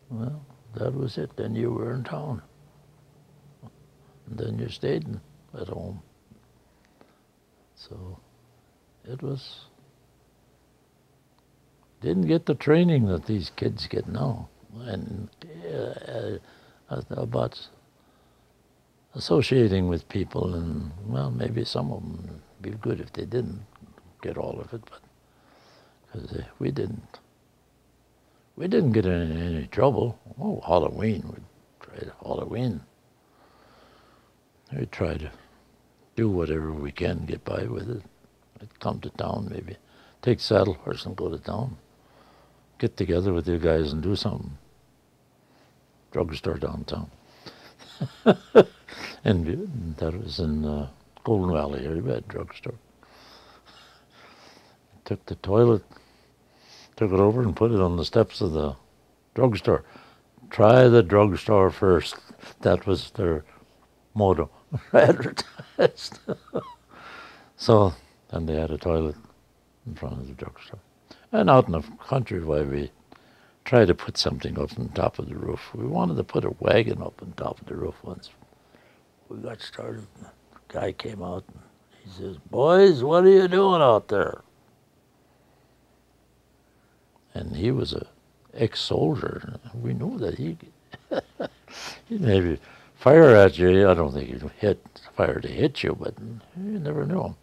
Well, that was it. Then you were in town. And then you stayed at home. So it was, didn't get the training that these kids get now. And about associating with people, and well, maybe some of them would be good if they didn't get all of it, but because we didn't get in any trouble. Oh, Halloween, we'd try to Halloween. We'd try to do whatever we can, get by with it. I'd come to town, maybe take saddle horse and go to town. Get together with you guys and do something. Drugstore downtown. And that was in Golden Valley area, we had a drugstore. Took the toilet, took it over and put it on the steps of the drugstore. Try the drugstore first. That was their motto, advertised. So, and they had a toilet in front of the drugstore. And out in the country, why we tried to put something up on top of the roof. We wanted to put a wagon up on top of the roof once. We got started. The guy came out and he says, "Boys, what are you doing out there?" And he was a ex-soldier. We knew that he'd maybe fire at you. I don't think he'd fire to hit you, but you never knew.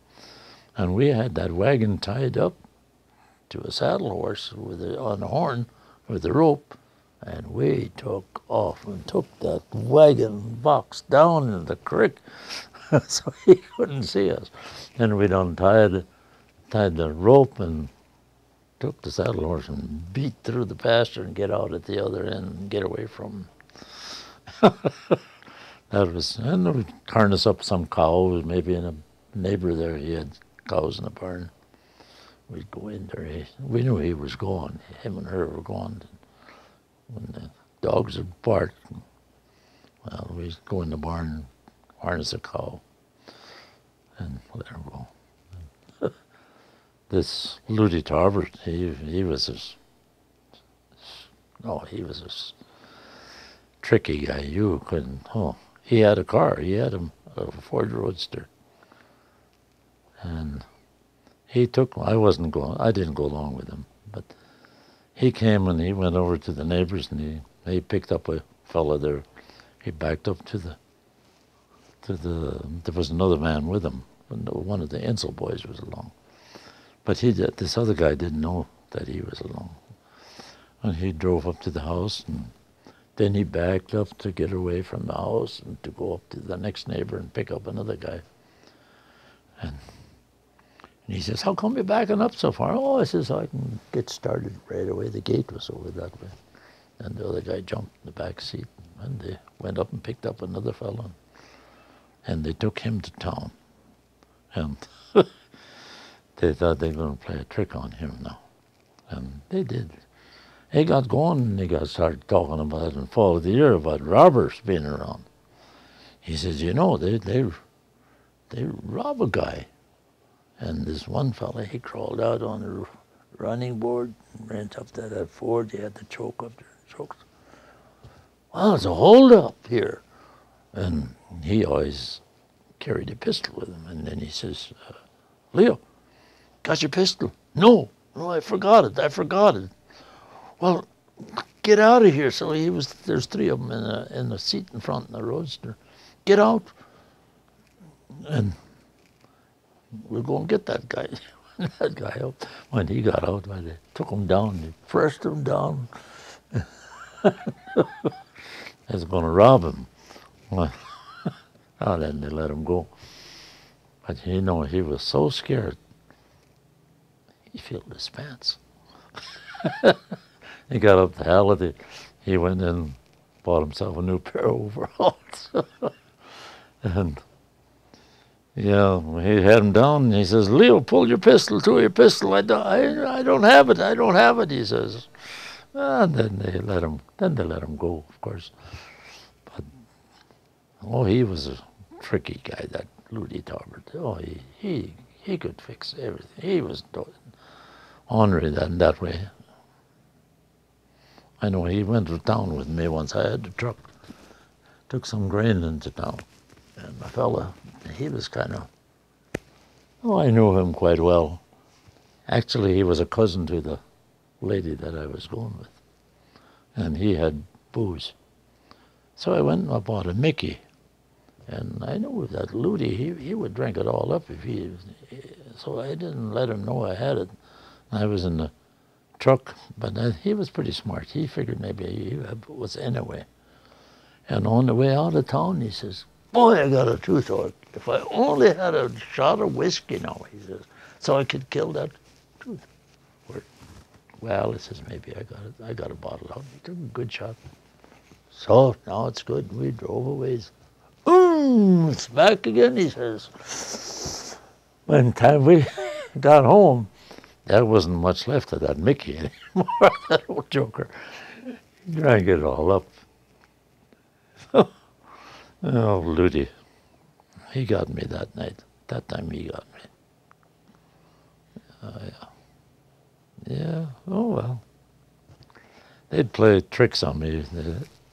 And we had that wagon tied up to a saddle horse on a horn with a rope, and we took off and took that wagon box down in the creek so he couldn't see us. And we'd untied the rope and took the saddle horse and beat through the pasture and get out at the other end and get away from him. That was, and we'd harness up some cows, maybe in a neighbor there, he had cows in the barn. We'd go in there. We knew he was gone. Him and her were gone. When the dogs would bark, well, we'd go in the barn and harness a cow and let her go. This Ludi Tarbert, he was a tricky guy. You couldn't, he had a car. He had a Ford Roadster. And I didn't go along with him, but he came and he went over to the neighbors and he picked up a fella there. He backed up to there was another man with him. One of the Insel boys was along. But this other guy didn't know that he was along. And he drove up to the house, and then he backed up to get away from the house and to go up to the next neighbor and pick up another guy. And he says, "How come you're backing up so far?" "Oh," I says, "I can get started right away. The gate was over that way." And the other guy jumped in the back seat, and they went up and picked up another fellow. And they took him to town. And they thought they were going to play a trick on him now. And they did. He got going and he started talking about in the fall of the year about robbers being around. He says, they rob a guy. And this one fella, he crawled out on the running board and ran up to that ford. He had the choke up there. Choked. "Well, it's a hold up here." And he always carried a pistol with him. And then he says, Leo, got your pistol? No, I forgot it. Well, get out of here. So there's three of them in the seat in front in the roadster. Get out, and we'll go and get that guy. That guy out. When he got out, they took him down, they pressed him down. They was going to rob him. Well, then they let him go. But he was so scared, he filled his pants. He got up the alley. He went in, bought himself a new pair of overalls. And yeah, he had him down, and he says, Leo, pull your pistol to your pistol. I don't have it, he says. And then they let him go, of course. But, he was a tricky guy, that Ludi Talbert. He could fix everything. He was ornery that way. I know he went to town with me once. I had the truck, took some grain into town. And my fella, he was kind of, I knew him quite well. Actually, he was a cousin to the lady that I was going with. And he had booze. So I went and I bought a Mickey. And I knew that Ludi, he would drink it all up so I didn't let him know I had it. I was in the truck, but he was pretty smart. He figured maybe he was anyway. And on the way out of town, he says, boy, I got a tooth thought. If I only had a shot of whiskey now, he says, so I could kill that tooth. Well, he says, maybe I got a bottle out. He took a good shot. So now it's good. We drove a ways. It's back again, he says. By the time we got home, there wasn't much left of that Mickey anymore, that old joker. He drank it all up. Oh, Ludi. He got me that night. That time he got me. Yeah. Yeah, oh well. They'd play tricks on me.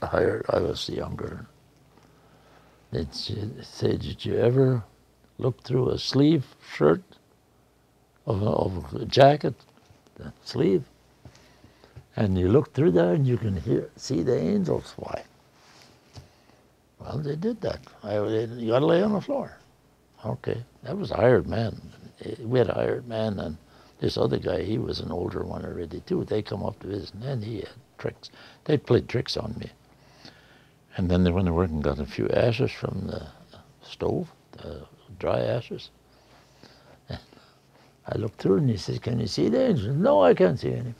I was younger. They'd say, did you ever look through a sleeve shirt of a jacket, the sleeve? And you look through there and you can see the angels fly. Well, they did that. You got to lay on the floor. Okay, that was a hired man. We had a hired man, and this other guy, he was an older one already too. They come up to visit, and he had tricks. They played tricks on me. And then they went to work and got a few ashes from the stove, the dry ashes. And I looked through and he says, can you see the angels? No, I can't see any.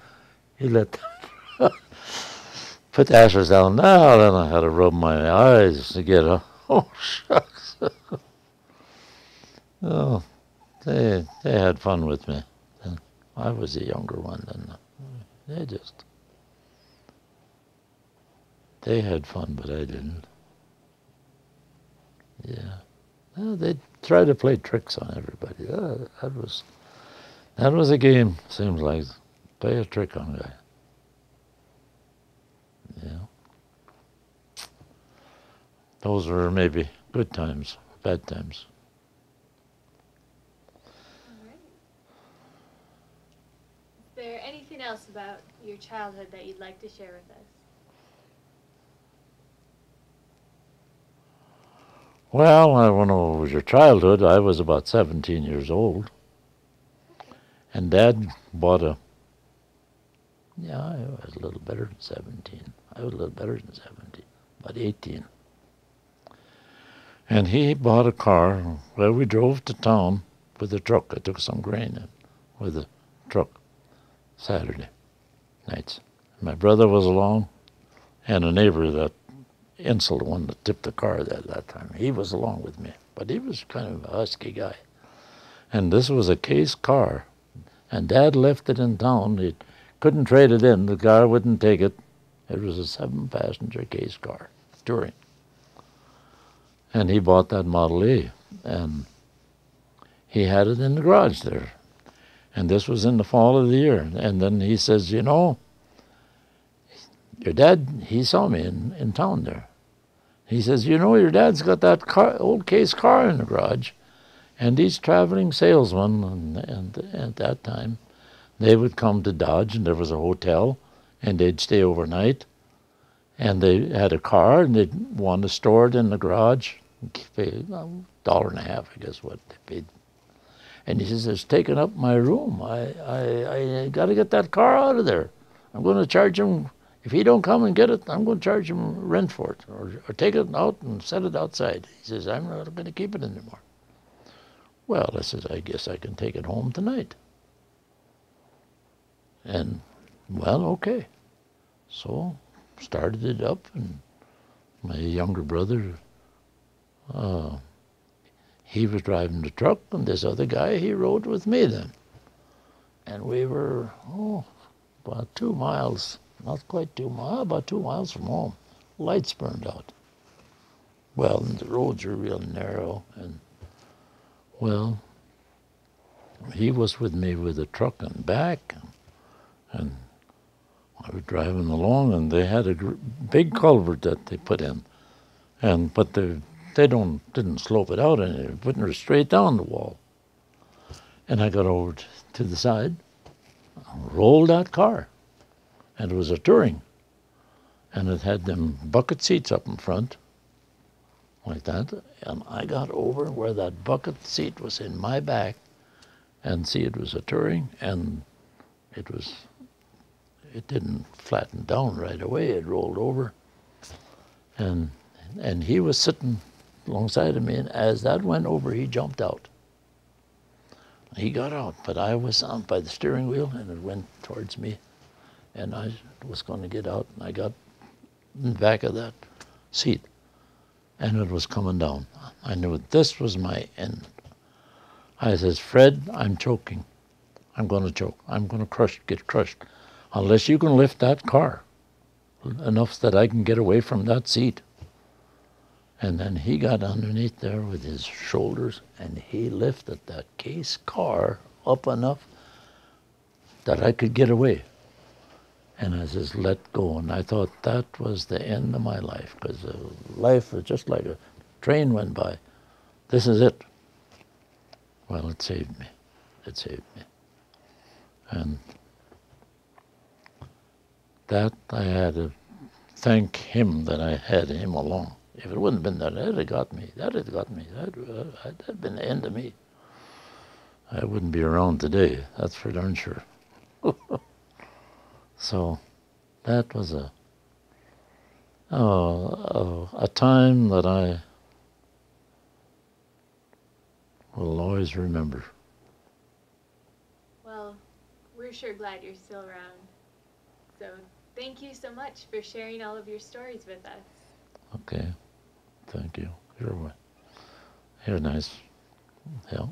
He let them put the ashes down. Now then I had to rub my eyes to get a, oh shucks. Oh, they had fun with me. And I was the younger one, and they had fun, but I didn't. Yeah. Well, they tried to play tricks on everybody. That was a game, seems like. Play a trick on a guy. Yeah. Those were maybe good times, bad times. All right. Is there anything else about your childhood that you'd like to share with us? Well, when it was your childhood, I was about 17 years old. And Dad bought I was a little better than 17. I was a little better than 17, about 18. And he bought a car. Well, we drove to town with a truck. I took some grain in with a truck Saturday nights. My brother was along, and a neighbor, that Insel, the one that tipped the car at that time, he was along with me. But he was kind of a husky guy. And this was a case car. And Dad left it in town. He couldn't trade it in. The car wouldn't take it. It was a 7-passenger case car, touring. And he bought that Model E. And he had it in the garage there. And this was in the fall of the year. And then he says, your dad, he saw me in town there. He says, you know, your dad's got that car, old case car in the garage, and these traveling salesmen, and at that time, they would come to Dodge, and there was a hotel, and they'd stay overnight, and they had a car, and they'd want to store it in the garage, pay $1.50, I guess, what they paid. And he says, it's taking up my room. I got to get that car out of there. I'm going to charge him. If he don't come and get it, I'm going to charge him rent for it, or take it out and set it outside. He says, I'm not going to keep it anymore. Well, I says, I guess I can take it home tonight. And, well, okay. So, started it up, and my younger brother, he was driving the truck, and this other guy, he rode with me then. And we were, about 2 miles, not quite 2 miles, about 2 miles from home. Lights burned out. Well, and the roads were real narrow, and, well, he was with me with the truck and back, and I was driving along, and they had a big culvert that they put in, but they didn't slope it out any, putting her straight down the wall. And I got over to the side, rolled that car, and it was a touring, and it had them bucket seats up in front, like that, and I got over where that bucket seat was in my back, and see, it was a touring, and it didn't flatten down right away. It rolled over, and he was sitting alongside of me, and as that went over, he jumped out. He got out, but I was on by the steering wheel, and it went towards me, and I was going to get out, and I got in the back of that seat, and it was coming down. I knew this was my end. I says, Fred, I'm choking. I'm going to choke. I'm going to get crushed, unless you can lift that car enough that I can get away from that seat. And then he got underneath there with his shoulders, and he lifted that case car up enough that I could get away. And I says, let go. And I thought that was the end of my life, because life was just like a train went by. This is it. Well, it saved me. It saved me. And that I had to thank him that I had him along. If it wouldn't have been that, that'd have got me. That'd have been the end of me. I wouldn't be around today, that's for darn sure. So that was a time that I will always remember. Well, we're sure glad you're still around. So thank you so much for sharing all of your stories with us. Okay, thank you. You're nice. Yeah.